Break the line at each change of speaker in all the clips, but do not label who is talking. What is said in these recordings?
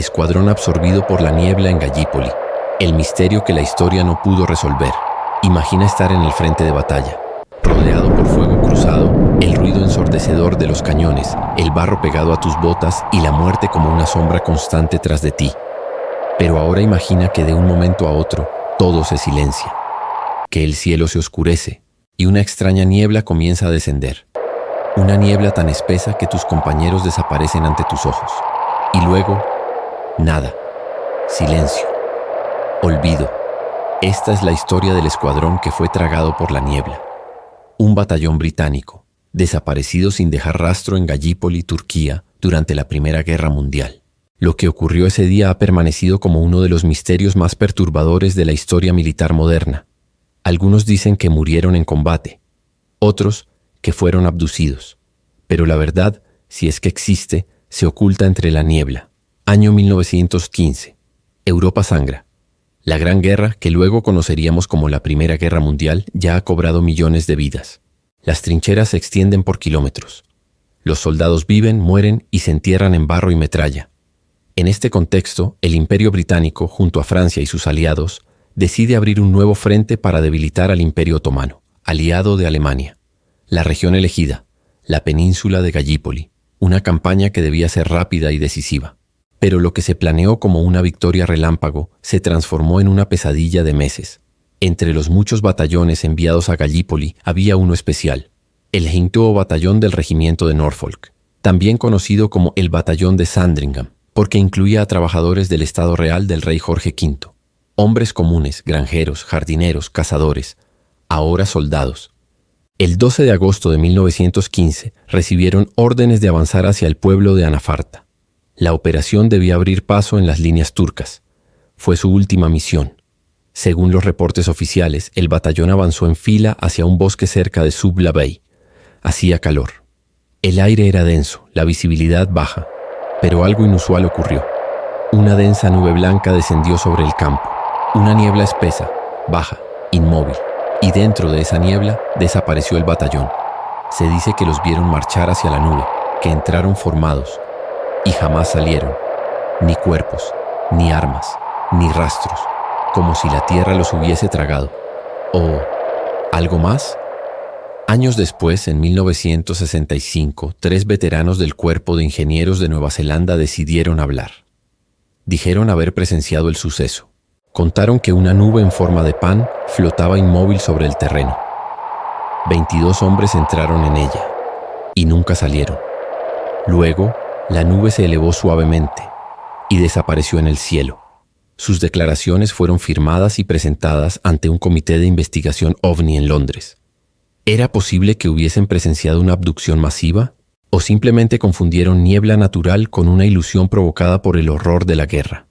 escuadrón absorbido por la niebla en Gallipoli, el misterio que la historia no pudo resolver. Imagina estar en el frente de batalla, rodeado por fuego cruzado, el ruido ensordecedor de los cañones, el barro pegado a tus botas y la muerte como una sombra constante tras de ti. Pero ahora imagina que de un momento a otro todo se silencia, que el cielo se oscurece y una extraña niebla comienza a descender. Una niebla tan espesa que tus compañeros desaparecen ante tus ojos. Y luego, nada. Silencio. Olvido. Esta es la historia del escuadrón que fue tragado por la niebla. Un batallón británico, desaparecido sin dejar rastro en Gallipoli, Turquía, durante la Primera Guerra Mundial. Lo que ocurrió ese día ha permanecido como uno de los misterios más perturbadores de la historia militar moderna. Algunos dicen que murieron en combate, otros que fueron abducidos. Pero la verdad, si es que existe, se oculta entre la niebla. Año 1915. Europa sangra. La Gran Guerra, que luego conoceríamos como la Primera Guerra Mundial, ya ha cobrado millones de vidas. Las trincheras se extienden por kilómetros. Los soldados viven, mueren y se entierran en barro y metralla. En este contexto, el Imperio Británico, junto a Francia y sus aliados, decide abrir un nuevo frente para debilitar al Imperio Otomano, aliado de Alemania. La región elegida, la península de Gallipoli, una campaña que debía ser rápida y decisiva. Pero lo que se planeó como una victoria relámpago se transformó en una pesadilla de meses. Entre los muchos batallones enviados a Gallipoli había uno especial, el 5º Batallón del Regimiento de Norfolk, también conocido como el Batallón de Sandringham, porque incluía a trabajadores del Estado Real del rey Jorge V, hombres comunes, granjeros, jardineros, cazadores, ahora soldados. El 12 de agosto de 1915 recibieron órdenes de avanzar hacia el pueblo de Anafarta. La operación debía abrir paso en las líneas turcas. Fue su última misión. Según los reportes oficiales, el batallón avanzó en fila hacia un bosque cerca de Subla Bay. Hacía calor. El aire era denso, la visibilidad baja, pero algo inusual ocurrió. Una densa nube blanca descendió sobre el campo. Una niebla espesa, baja, inmóvil. Y dentro de esa niebla desapareció el batallón. Se dice que los vieron marchar hacia la nube, que entraron formados y jamás salieron. Ni cuerpos, ni armas, ni rastros, como si la tierra los hubiese tragado. ¿O algo más? Años después, en 1965, 3 veteranos del Cuerpo de Ingenieros de Nueva Zelanda decidieron hablar. Dijeron haber presenciado el suceso. Contaron que una nube en forma de pan flotaba inmóvil sobre el terreno. 22 hombres entraron en ella y nunca salieron. Luego, la nube se elevó suavemente y desapareció en el cielo. Sus declaraciones fueron firmadas y presentadas ante un comité de investigación OVNI en Londres. ¿Era posible que hubiesen presenciado una abducción masiva? ¿O simplemente confundieron niebla natural con una ilusión provocada por el horror de la guerra?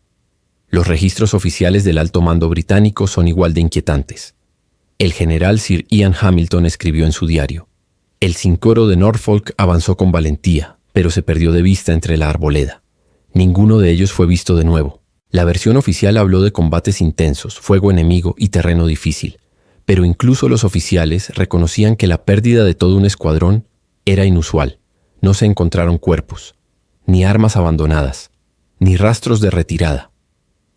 Los registros oficiales del alto mando británico son igual de inquietantes. El general Sir Ian Hamilton escribió en su diario: el 5º de Norfolk avanzó con valentía, pero se perdió de vista entre la arboleda. Ninguno de ellos fue visto de nuevo. La versión oficial habló de combates intensos, fuego enemigo y terreno difícil, pero incluso los oficiales reconocían que la pérdida de todo un escuadrón era inusual. No se encontraron cuerpos, ni armas abandonadas, ni rastros de retirada.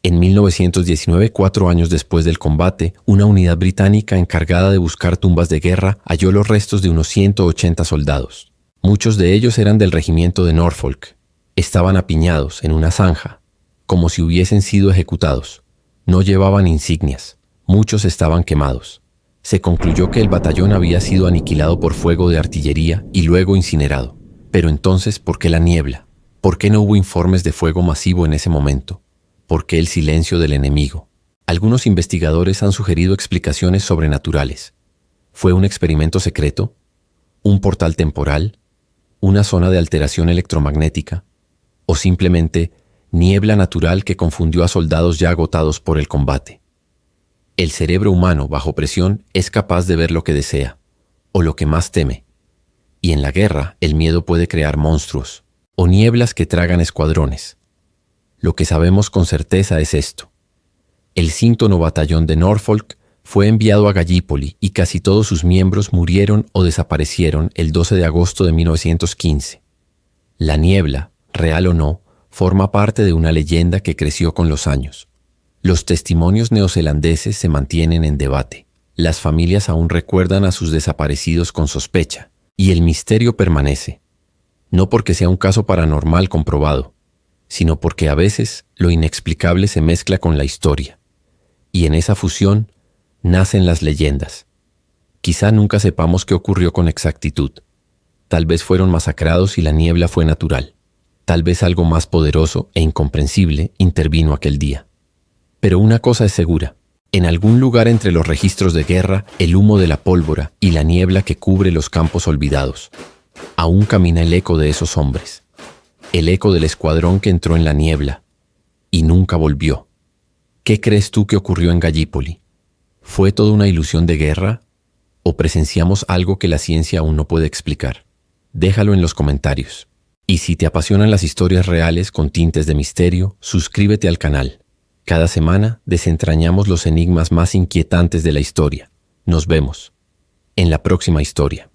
En 1919, 4 años después del combate, una unidad británica encargada de buscar tumbas de guerra halló los restos de unos 180 soldados. Muchos de ellos eran del regimiento de Norfolk. Estaban apiñados en una zanja, como si hubiesen sido ejecutados. No llevaban insignias. Muchos estaban quemados. Se concluyó que el batallón había sido aniquilado por fuego de artillería y luego incinerado. Pero entonces, ¿por qué la niebla? ¿Por qué no hubo informes de fuego masivo en ese momento? ¿Por qué el silencio del enemigo? Algunos investigadores han sugerido explicaciones sobrenaturales. ¿Fue un experimento secreto? ¿Un portal temporal? ¿Una zona de alteración electromagnética? ¿O simplemente niebla natural que confundió a soldados ya agotados por el combate? El cerebro humano, bajo presión, es capaz de ver lo que desea, o lo que más teme. Y en la guerra, el miedo puede crear monstruos, o nieblas que tragan escuadrones. Lo que sabemos con certeza es esto. El 5º Batallón de Norfolk fue enviado a Gallipoli y casi todos sus miembros murieron o desaparecieron el 12 de agosto de 1915. La niebla, real o no, Forma parte de una leyenda que creció con los años. Los testimonios neozelandeses se mantienen en debate. Las familias aún recuerdan a sus desaparecidos con sospecha, y el misterio permanece. No porque sea un caso paranormal comprobado, sino porque a veces lo inexplicable se mezcla con la historia. Y en esa fusión nacen las leyendas. Quizá nunca sepamos qué ocurrió con exactitud. Tal vez fueron masacrados y la niebla fue natural. Tal vez algo más poderoso e incomprensible intervino aquel día. Pero una cosa es segura. En algún lugar entre los registros de guerra, el humo de la pólvora y la niebla que cubre los campos olvidados, aún camina el eco de esos hombres. El eco del escuadrón que entró en la niebla y nunca volvió. ¿Qué crees tú que ocurrió en Gallipoli? ¿Fue toda una ilusión de guerra? ¿O presenciamos algo que la ciencia aún no puede explicar? Déjalo en los comentarios. Y si te apasionan las historias reales con tintes de misterio, suscríbete al canal. Cada semana desentrañamos los enigmas más inquietantes de la historia. Nos vemos en la próxima historia.